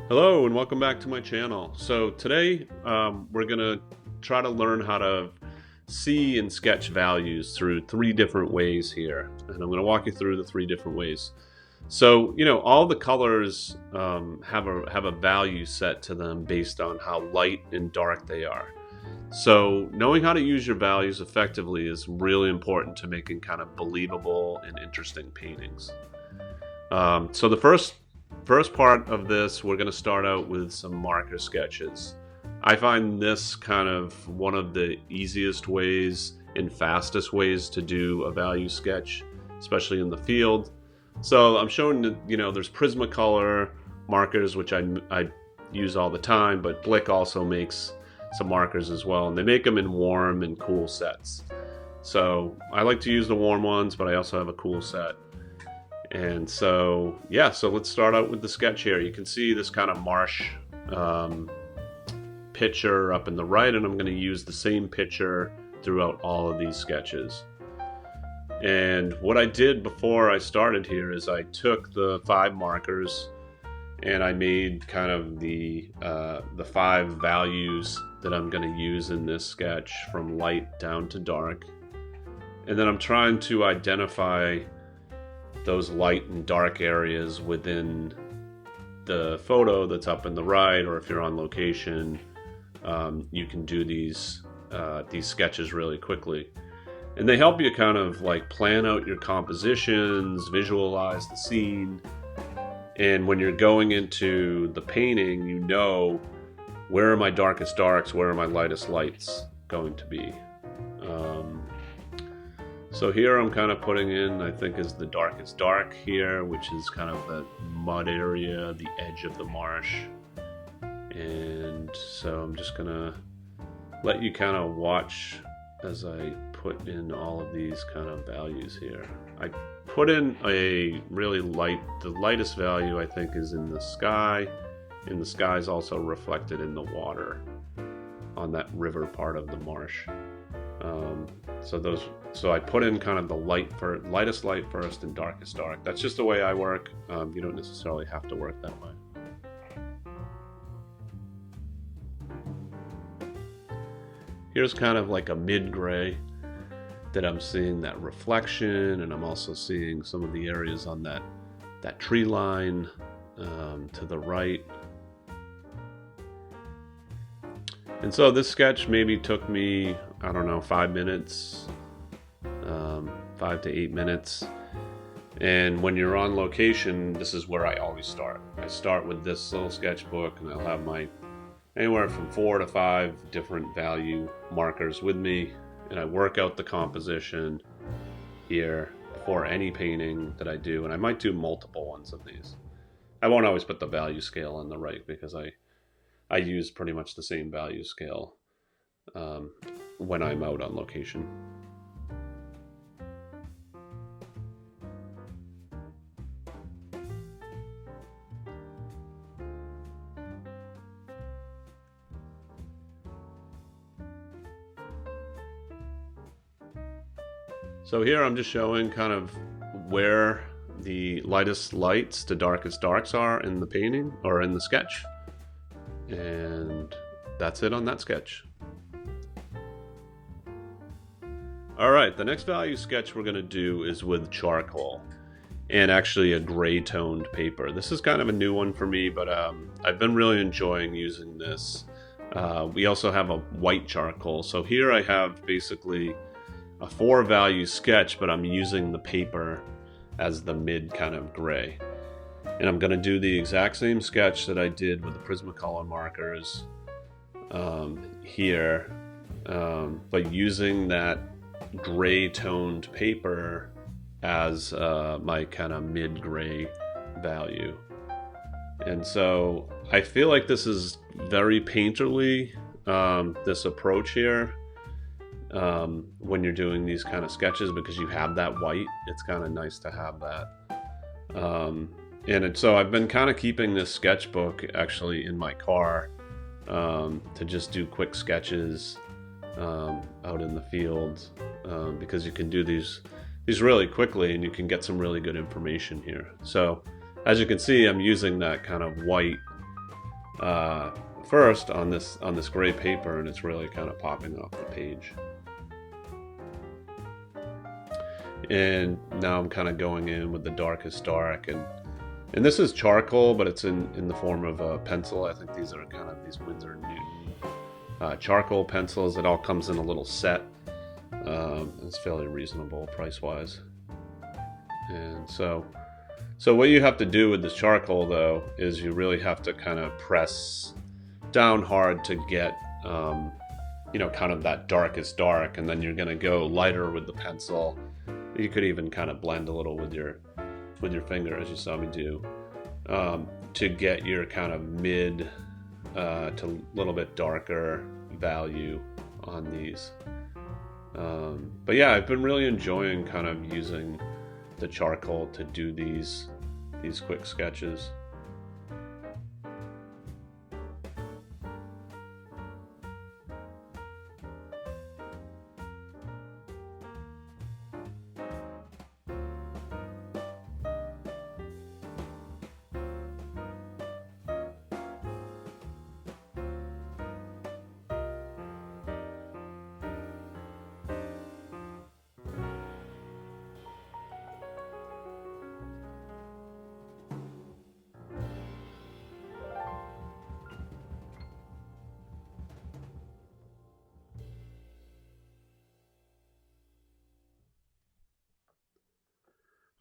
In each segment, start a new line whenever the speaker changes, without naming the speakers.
Hello and welcome back to my channel. So today we're going to try to learn how to see and sketch values through three different ways here. And I'm going to walk you through the three different ways. So, all the colors have a value set to them based on how light and dark they are. So knowing how to use your values effectively is really important to making kind of believable and interesting paintings. So the first part of this, we're going to start out with some marker sketches. I find this kind of one of the easiest ways and fastest ways to do a value sketch, especially in the field. So I'm showing that, there's Prismacolor markers, which I use all the time, but Blick also makes some markers as well, and they make them in warm and cool sets. So I like to use the warm ones, but I also have a cool set. And so, so let's start out with the sketch here. You can see this kind of marsh picture up in the right, and I'm going to use the same picture throughout all of these sketches. And what I did before I started here is I took the 5 markers and I made kind of the 5 values that I'm going to use in this sketch from light down to dark. And then I'm trying to identify those light and dark areas within the photo that's up in the right, or if you're on location, you can do these sketches really quickly. And they help you kind of like plan out your compositions, visualize the scene, and when you're going into the painting, where are my darkest darks, where are my lightest lights going to be. So here I'm kind of putting in, I think, is the darkest dark here, which is kind of the mud area, the edge of the marsh. And so I'm just gonna let you kind of watch as I put in all of these kind of values here. I put in a really the lightest value I think is in the sky, and the sky is also reflected in the water on that river part of the marsh. So I put in kind of the lightest light first and darkest dark. That's just the way I work. You don't necessarily have to work that way. Here's kind of like a mid-gray that I'm seeing that reflection, and I'm also seeing some of the areas on that tree line to the right. And so this sketch maybe took me, I don't know, 5 minutes, 5 to 8 minutes. And when you're on location, this is where I always start. I start with this little sketchbook, and I'll have my anywhere from 4 to 5 different value markers with me, and I work out the composition here for any painting that I do, and I might do multiple ones of these. I won't always put the value scale on the right because I use pretty much the same value scale when I'm out on location. So here I'm just showing kind of where the lightest lights to darkest darks are in the painting or in the sketch. And that's it on that sketch. Alright, the next value sketch we're going to do is with charcoal and actually a gray toned paper. This is kind of a new one for me, but I've been really enjoying using this. We also have a white charcoal. So here I have basically a 4 value sketch, but I'm using the paper as the mid kind of gray. And I'm going to do the exact same sketch that I did with the Prismacolor markers here, but using that gray toned paper as my kind of mid gray value. And so I feel like this is very painterly, this approach here. When you're doing these kind of sketches, because you have that white, it's kind of nice to have that. So I've been kind of keeping this sketchbook actually in my car to just do quick sketches out in the field, because you can do these really quickly and you can get some really good information here. So as you can see, I'm using that kind of white first on this gray paper, and it's really kind of popping off the page. And now I'm kind of going in with the darkest dark, and this is charcoal, but it's in the form of a pencil. I think these Winsor & Newton charcoal pencils. It all comes in a little set. It's fairly reasonable price-wise. And so what you have to do with this charcoal, though, is you really have to kind of press down hard to get, kind of that darkest dark, and then you're going to go lighter with the pencil. You could even kind of blend a little with your finger, as you saw me do, to get your kind of mid to a little bit darker value on these. But yeah, I've been really enjoying kind of using the charcoal to do these quick sketches.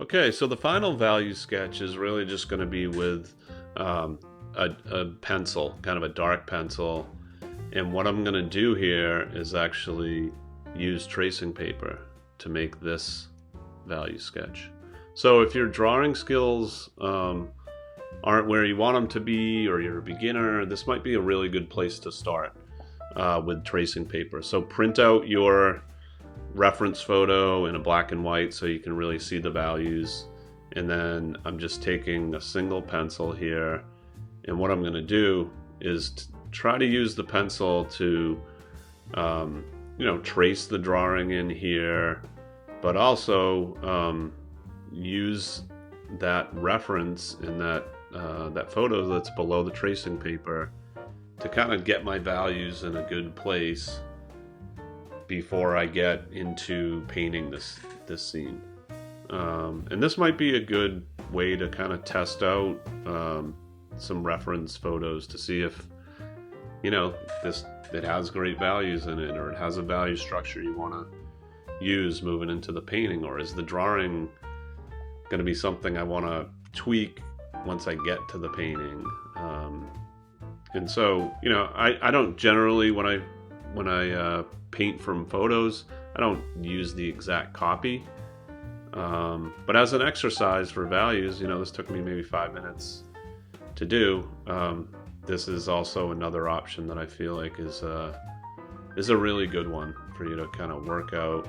Okay, so the final value sketch is really just going to be with a pencil, kind of a dark pencil. And what I'm going to do here is actually use tracing paper to make this value sketch. So if your drawing skills aren't where you want them to be, or you're a beginner, this might be a really good place to start with tracing paper. So print out your reference photo in a black and white so you can really see the values, and then I'm just taking a single pencil here, and what I'm going to do is try to use the pencil to trace the drawing in here, but also use that reference in that photo that's below the tracing paper to kind of get my values in a good place before I get into painting this scene. And this might be a good way to kind of test out some reference photos to see if it has great values in it, or it has a value structure you want to use moving into the painting, or is the drawing going to be something I want to tweak once I get to the painting. And so I don't generally, when I paint from photos, I don't use the exact copy, but as an exercise for values, this took me maybe 5 minutes to do. This is also another option that I feel like is a really good one for you to kind of work out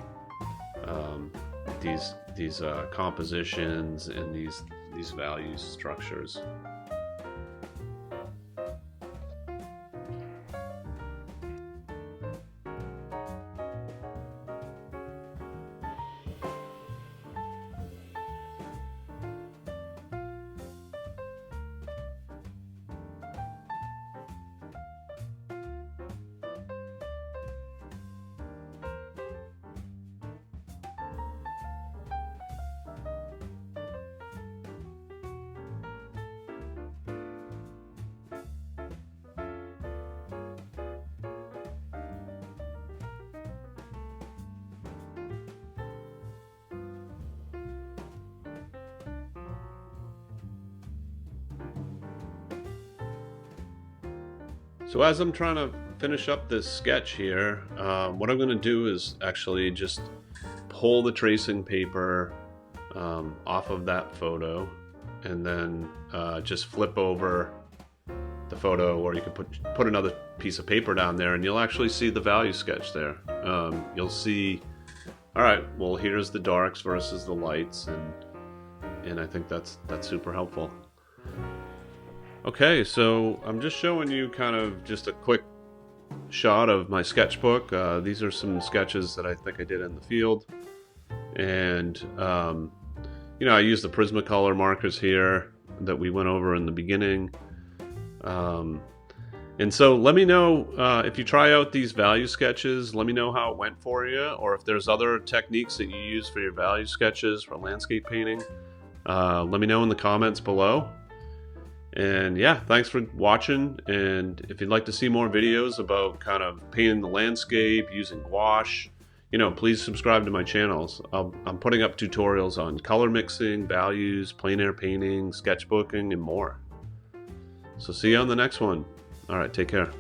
these compositions and these value structures. So as I'm trying to finish up this sketch here, what I'm going to do is actually just pull the tracing paper off of that photo, and then just flip over the photo, or you could put another piece of paper down there, and you'll actually see the value sketch there. You'll see, all right, well, here's the darks versus the lights, and I think that's super helpful. Okay, so I'm just showing you kind of just a quick shot of my sketchbook. These are some sketches that I think I did in the field, and I use the Prismacolor markers here that we went over in the beginning. And so let me know if you try out these value sketches, let me know how it went for you, or if there's other techniques that you use for your value sketches for landscape painting. Let me know in the comments below. And yeah, thanks for watching. And if you'd like to see more videos about kind of painting the landscape, using gouache, please subscribe to my channels. I'm putting up tutorials on color mixing, values, plein air painting, sketchbooking, and more. So see you on the next one. All right, take care.